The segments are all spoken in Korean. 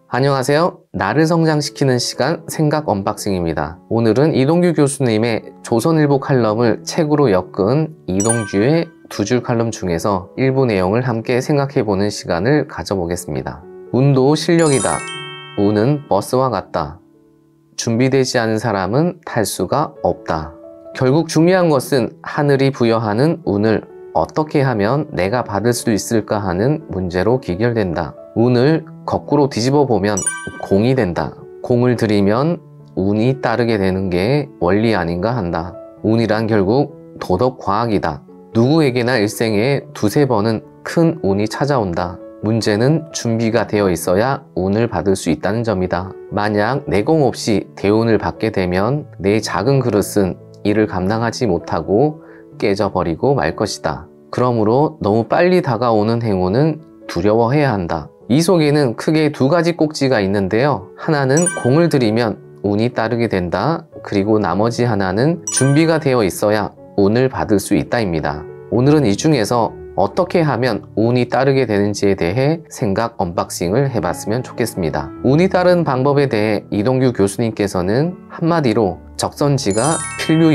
안녕하세요. 나를 성장시키는 시간 생각 언박싱입니다. 오늘은 이동규 교수님의 조선일보 칼럼을 책으로 엮은 이동규의 두 줄 칼럼 중에서 일부 내용을 함께 생각해보는 시간을 가져보겠습니다. 운도 실력이다. 운은 버스와 같다. 준비되지 않은 사람은 탈 수가 없다. 결국 중요한 것은 하늘이 부여하는 운을 어떻게 하면 내가 받을 수 있을까 하는 문제로 귀결된다. 운을 거꾸로 뒤집어 보면 공이 된다. 공을 들이면 운이 따르게 되는 게 원리 아닌가 한다. 운이란 결국 도덕 과학이다. 누구에게나 일생에 두세 번은 큰 운이 찾아온다. 문제는 준비가 되어 있어야 운을 받을 수 있다는 점이다. 만약 내공 없이 대운을 받게 되면 내 작은 그릇은 이를 감당하지 못하고 깨져버리고 말 것이다. 그러므로 너무 빨리 다가오는 행운은 두려워해야 한다. 이 속에는 크게 두 가지 꼭지가 있는데요. 하나는 공을 들이면 운이 따르게 된다. 그리고 나머지 하나는 준비가 되어 있어야 운을 받을 수 있다입니다. 오늘은 이 중에서 어떻게 하면 운이 따르게 되는지에 대해 생각 언박싱을 해봤으면 좋겠습니다. 운이 따르는 방법에 대해 이동규 교수님께서는 한마디로 적선지가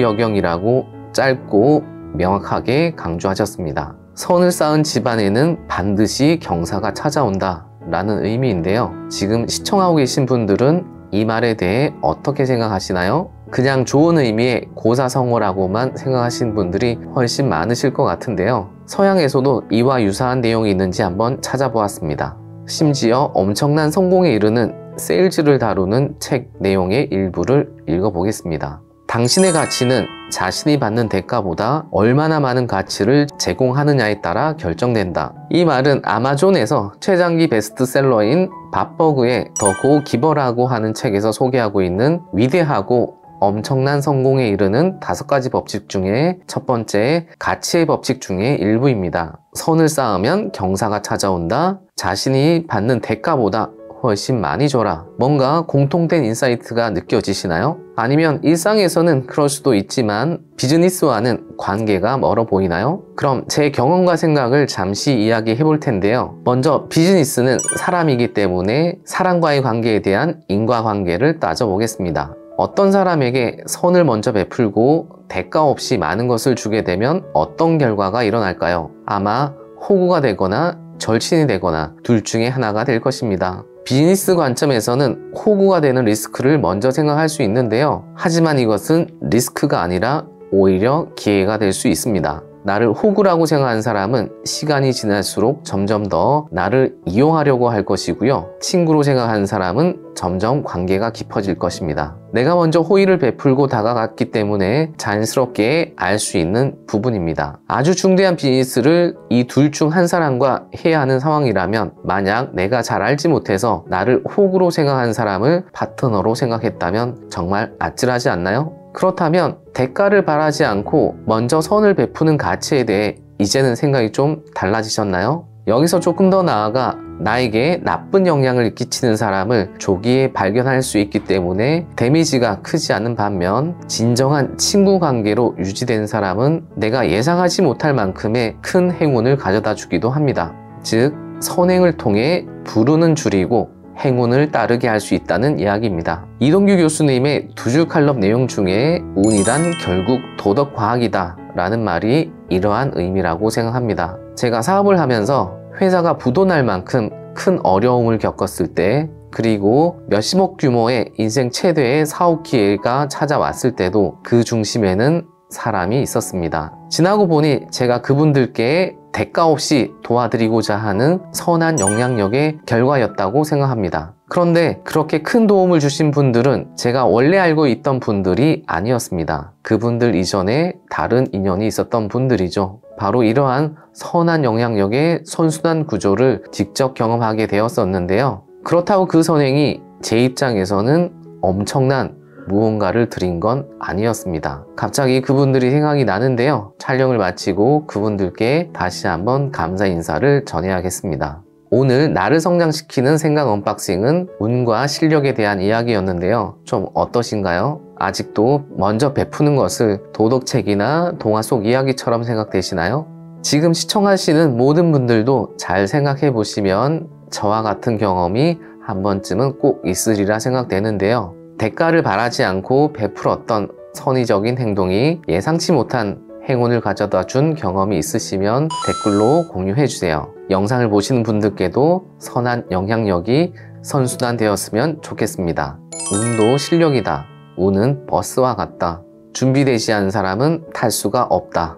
필류여경이라고 짧고 명확하게 강조하셨습니다. 선을 쌓은 집안에는 반드시 경사가 찾아온다 라는 의미인데요. 지금 시청하고 계신 분들은 이 말에 대해 어떻게 생각하시나요? 그냥 좋은 의미의 고사성어라고만 생각하시는 분들이 훨씬 많으실 것 같은데요. 서양에서도 이와 유사한 내용이 있는지 한번 찾아보았습니다. 심지어 엄청난 성공에 이르는 세일즈를 다루는 책 내용의 일부를 읽어보겠습니다. 당신의 가치는 자신이 받는 대가보다 얼마나 많은 가치를 제공하느냐에 따라 결정된다. 이 말은 아마존에서 최장기 베스트셀러인 밥 버그의 더 고 기버라고 하는 책에서 소개하고 있는 위대하고 엄청난 성공에 이르는 5가지 법칙 중에 첫 번째 가치의 법칙 중에 일부입니다. 선을 쌓으면 경사가 찾아온다. 자신이 받는 대가보다 훨씬 많이 줘라. 뭔가 공통된 인사이트가 느껴지시나요? 아니면 일상에서는 그럴 수도 있지만 비즈니스와는 관계가 멀어 보이나요? 그럼 제 경험과 생각을 잠시 이야기해 볼 텐데요. 먼저 비즈니스는 사람이기 때문에 사람과의 관계에 대한 인과관계를 따져보겠습니다. 어떤 사람에게 선을 먼저 베풀고 대가 없이 많은 것을 주게 되면 어떤 결과가 일어날까요? 아마 호구가 되거나 절친이 되거나 둘 중에 하나가 될 것입니다. 비즈니스 관점에서는 호구가 되는 리스크를 먼저 생각할 수 있는데요. 하지만 이것은 리스크가 아니라 오히려 기회가 될 수 있습니다. 나를 호구라고 생각하는 사람은 시간이 지날수록 점점 더 나를 이용하려고 할 것이고요. 친구로 생각하는 사람은 점점 관계가 깊어질 것입니다. 내가 먼저 호의를 베풀고 다가갔기 때문에 자연스럽게 알 수 있는 부분입니다. 아주 중대한 비즈니스를 이 둘 중 한 사람과 해야 하는 상황이라면 만약 내가 잘 알지 못해서 나를 호구로 생각하는 사람을 파트너로 생각했다면 정말 아찔하지 않나요? 그렇다면 대가를 바라지 않고 먼저 선을 베푸는 가치에 대해 이제는 생각이 좀 달라지셨나요? 여기서 조금 더 나아가 나에게 나쁜 영향을 끼치는 사람을 조기에 발견할 수 있기 때문에 데미지가 크지 않은 반면 진정한 친구 관계로 유지된 사람은 내가 예상하지 못할 만큼의 큰 행운을 가져다 주기도 합니다. 즉 선행을 통해 불운은 줄이고 행운을 따르게 할 수 있다는 이야기입니다. 이동규 교수님의 두 줄 칼럼 내용 중에 운이란 결국 도덕 과학이다 라는 말이 이러한 의미라고 생각합니다. 제가 사업을 하면서 회사가 부도날 만큼 큰 어려움을 겪었을 때 그리고 몇십억 규모의 인생 최대의 사업 기회가 찾아왔을 때도 그 중심에는 사람이 있었습니다. 지나고 보니 제가 그분들께 대가 없이 도와드리고자 하는 선한 영향력의 결과였다고 생각합니다. 그런데 그렇게 큰 도움을 주신 분들은 제가 원래 알고 있던 분들이 아니었습니다. 그분들 이전에 다른 인연이 있었던 분들이죠. 바로 이러한 선한 영향력의 선순환 구조를 직접 경험하게 되었었는데요. 그렇다고 그 선행이 제 입장에서는 엄청난 무언가를 드린 건 아니었습니다. 갑자기 그분들이 생각이 나는데요. 촬영을 마치고 그분들께 다시 한번 감사 인사를 전해야겠습니다. 오늘 나를 성장시키는 생각 언박싱은 운과 실력에 대한 이야기였는데요. 좀 어떠신가요? 아직도 먼저 베푸는 것을 도덕책이나 동화 속 이야기처럼 생각되시나요? 지금 시청하시는 모든 분들도 잘 생각해 보시면 저와 같은 경험이 한 번쯤은 꼭 있으리라 생각되는데요. 대가를 바라지 않고 베풀었던 선의적인 행동이 예상치 못한 행운을 가져다 준 경험이 있으시면 댓글로 공유해주세요. 영상을 보시는 분들께도 선한 영향력이 선순환되었으면 좋겠습니다. 운도 실력이다. 운은 버스와 같다. 준비되지 않은 사람은 탈 수가 없다.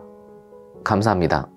감사합니다.